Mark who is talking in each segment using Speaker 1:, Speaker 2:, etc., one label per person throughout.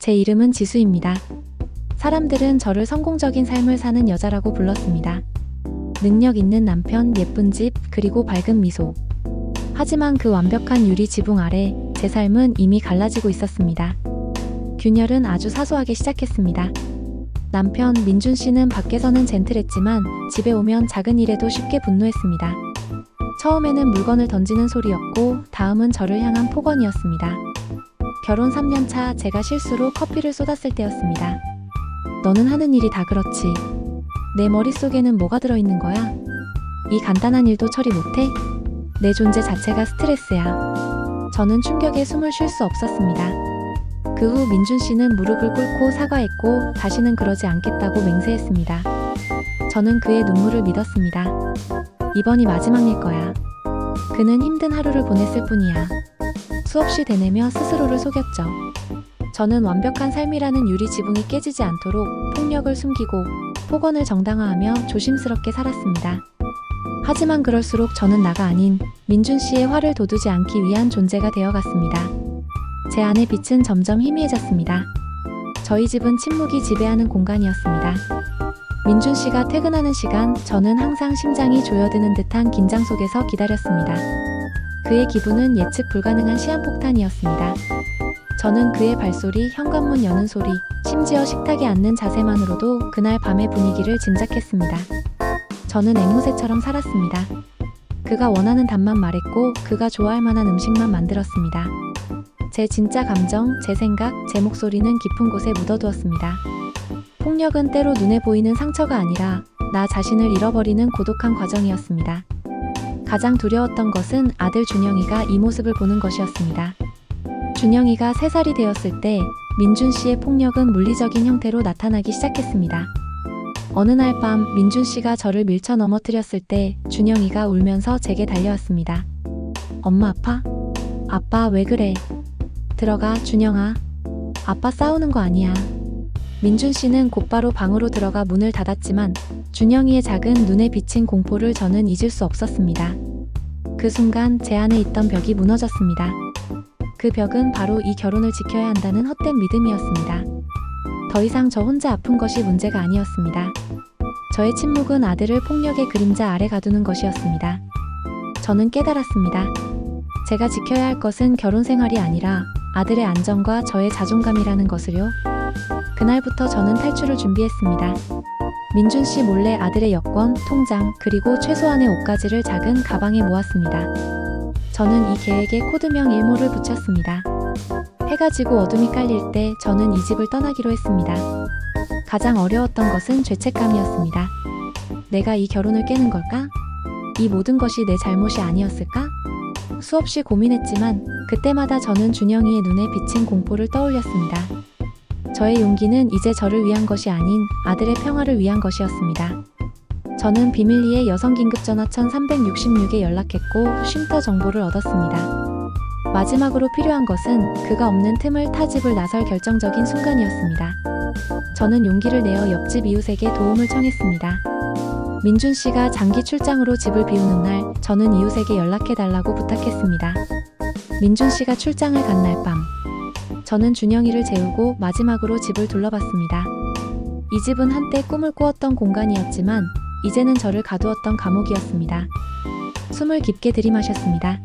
Speaker 1: 제 이름은 지수입니다. 사람들은 저를 성공적인 삶을 사는 여자라고 불렀습니다. 능력 있는 남편, 예쁜 집, 그리고 밝은 미소. 하지만 그 완벽한 유리 지붕 아래 제 삶은 이미 갈라지고 있었습니다. 균열은 아주 사소하게 시작했습니다. 남편 민준 씨는 밖에서는 젠틀했지만 집에 오면 작은 일에도 쉽게 분노했습니다. 처음에는 물건을 던지는 소리였고 다음은 저를 향한 폭언이었습니다. 결혼 3년 차 제가 실수로 커피를 쏟았을 때였습니다. 너는 하는 일이 다 그렇지. 내 머릿속에는 뭐가 들어있는 거야? 이 간단한 일도 처리 못해? 내 존재 자체가 스트레스야. 저는 충격에 숨을 쉴 수 없었습니다. 그 후 민준 씨는 무릎을 꿇고 사과했고 다시는 그러지 않겠다고 맹세했습니다. 저는 그의 눈물을 믿었습니다. 이번이 마지막일 거야. 그는 힘든 하루를 보냈을 뿐이야. 수없이 되뇌며 스스로를 속였죠. 저는 완벽한 삶이라는 유리 지붕이 깨지지 않도록 폭력을 숨기고 폭언을 정당화하며 조심스럽게 살았습니다. 하지만 그럴수록 저는 나가 아닌 민준 씨의 화를 돋우지 않기 위한 존재가 되어갔습니다. 제 안의 빛은 점점 희미해졌습니다. 저희 집은 침묵이 지배하는 공간이었습니다. 민준 씨가 퇴근하는 시간, 저는 항상 심장이 조여드는 듯한 긴장 속에서 기다렸습니다. 그의 기분은 예측 불가능한 시한폭탄이었습니다. 저는 그의 발소리, 현관문 여는 소리, 심지어 식탁에 앉는 자세만으로도 그날 밤의 분위기를 짐작했습니다. 저는 앵무새처럼 살았습니다. 그가 원하는 답만 말했고 그가 좋아할 만한 음식만 만들었습니다. 제 진짜 감정, 제 생각, 제 목소리는 깊은 곳에 묻어두었습니다. 폭력은 때로 눈에 보이는 상처가 아니라 나 자신을 잃어버리는 고독한 과정이었습니다. 가장 두려웠던 것은 아들 준영이가 이 모습을 보는 것이었습니다. 준영이가 3살이 되었을 때 민준 씨의 폭력은 물리적인 형태로 나타나기 시작했습니다. 어느 날 밤 민준 씨가 저를 밀쳐 넘어뜨렸을 때 준영이가 울면서 제게 달려왔습니다. 엄마 아파? 아빠 왜 그래? 들어가 준영아. 아빠 싸우는 거 아니야. 민준 씨는 곧바로 방으로 들어가 문을 닫았지만 준영이의 작은 눈에 비친 공포를 저는 잊을 수 없었습니다. 그 순간 제 안에 있던 벽이 무너졌습니다. 그 벽은 바로 이 결혼을 지켜야 한다는 헛된 믿음이었습니다. 더 이상 저 혼자 아픈 것이 문제가 아니었습니다. 저의 침묵은 아들을 폭력의 그림자 아래 가두는 것이었습니다. 저는 깨달았습니다. 제가 지켜야 할 것은 결혼 생활이 아니라 아들의 안정과 저의 자존감이라는 것을요. 그날부터 저는 탈출을 준비했습니다. 민준 씨 몰래 아들의 여권, 통장, 그리고 최소한의 옷가지를 작은 가방에 모았습니다. 저는 이 계획에 코드명 일모를 붙였습니다. 해가 지고 어둠이 깔릴 때 저는 이 집을 떠나기로 했습니다. 가장 어려웠던 것은 죄책감이었습니다. 내가 이 결혼을 깨는 걸까? 이 모든 것이 내 잘못이 아니었을까? 수없이 고민했지만 그때마다 저는 준영이의 눈에 비친 공포를 떠올렸습니다. 저의 용기는 이제 저를 위한 것이 아닌 아들의 평화를 위한 것이었습니다. 저는 비밀리에 여성긴급전화 1366에 연락했고 쉼터 정보를 얻었습니다. 마지막으로 필요한 것은 그가 없는 틈을 타 집을 나설 결정적인 순간이었습니다. 저는 용기를 내어 옆집 이웃에게 도움을 청했습니다. 민준 씨가 장기 출장으로 집을 비우는 날, 저는 이웃에게 연락해달라고 부탁했습니다. 민준 씨가 출장을 간 날 밤, 저는 준영이를 재우고 마지막으로 집을 둘러봤습니다. 이 집은 한때 꿈을 꾸었던 공간이었지만 이제는 저를 가두었던 감옥이었습니다. 숨을 깊게 들이마셨습니다.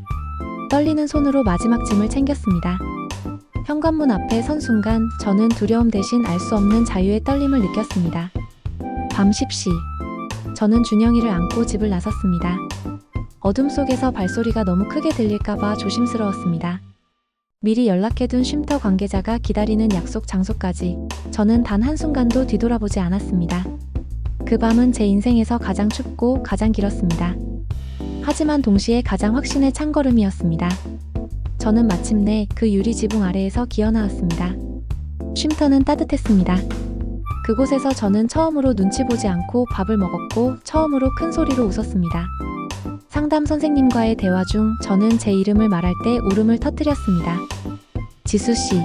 Speaker 1: 떨리는 손으로 마지막 짐을 챙겼습니다. 현관문 앞에 선 순간 저는 두려움 대신 알 수 없는 자유의 떨림을 느꼈습니다. 밤 10시. 저는 준영이를 안고 집을 나섰습니다. 어둠 속에서 발소리가 너무 크게 들릴까봐 조심스러웠습니다. 미리 연락해둔 쉼터 관계자가 기다리는 약속 장소까지 저는 단 한순간도 뒤돌아보지 않았습니다. 그 밤은 제 인생에서 가장 춥고 가장 길었습니다. 하지만 동시에 가장 확신의 찬걸음이었습니다. 저는 마침내 그 유리 지붕 아래에서 기어나왔습니다. 쉼터는 따뜻했습니다. 그곳에서 저는 처음으로 눈치 보지 않고 밥을 먹었고 처음으로 큰 소리로 웃었습니다. 상담 선생님과의 대화 중 저는 제 이름을 말할 때 울음을 터뜨렸습니다. 지수씨,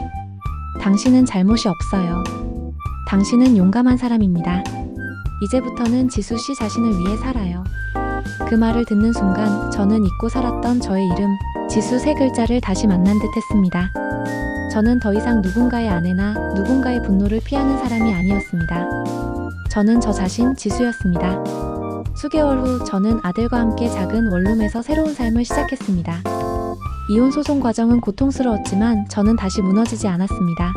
Speaker 1: 당신은 잘못이 없어요. 당신은 용감한 사람입니다. 이제부터는 지수씨 자신을 위해 살아요. 그 말을 듣는 순간 저는 잊고 살았던 저의 이름, 지수 3글자를 다시 만난 듯 했습니다. 저는 더 이상 누군가의 아내나 누군가의 분노를 피하는 사람이 아니었습니다. 저는 저 자신 지수였습니다. 수개월 후 저는 아들과 함께 작은 원룸에서 새로운 삶을 시작했습니다. 이혼 소송 과정은 고통스러웠지만 저는 다시 무너지지 않았습니다.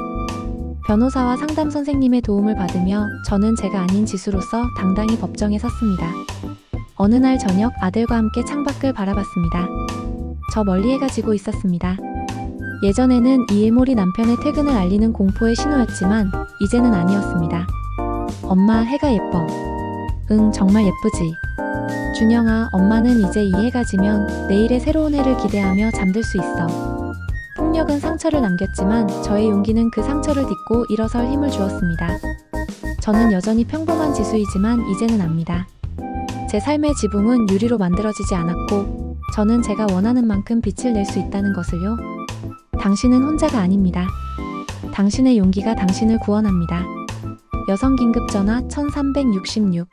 Speaker 1: 변호사와 상담 선생님의 도움을 받으며 저는 제가 아닌 지수로서 당당히 법정에 섰습니다. 어느 날 저녁 아들과 함께 창밖을 바라봤습니다. 저 멀리 해가 지고 있었습니다. 예전에는 이 일몰이 남편의 퇴근을 알리는 공포의 신호였지만 이제는 아니었습니다. 엄마, 해가 예뻐. 응, 정말 예쁘지. 준영아, 엄마는 이제 이 해가 지면 내일의 새로운 해를 기대하며 잠들 수 있어. 폭력은 상처를 남겼지만 저의 용기는 그 상처를 딛고 일어설 힘을 주었습니다. 저는 여전히 평범한 지수이지만 이제는 압니다. 제 삶의 지붕은 유리로 만들어지지 않았고 저는 제가 원하는 만큼 빛을 낼 수 있다는 것을요. 당신은 혼자가 아닙니다. 당신의 용기가 당신을 구원합니다. 여성 긴급전화 1366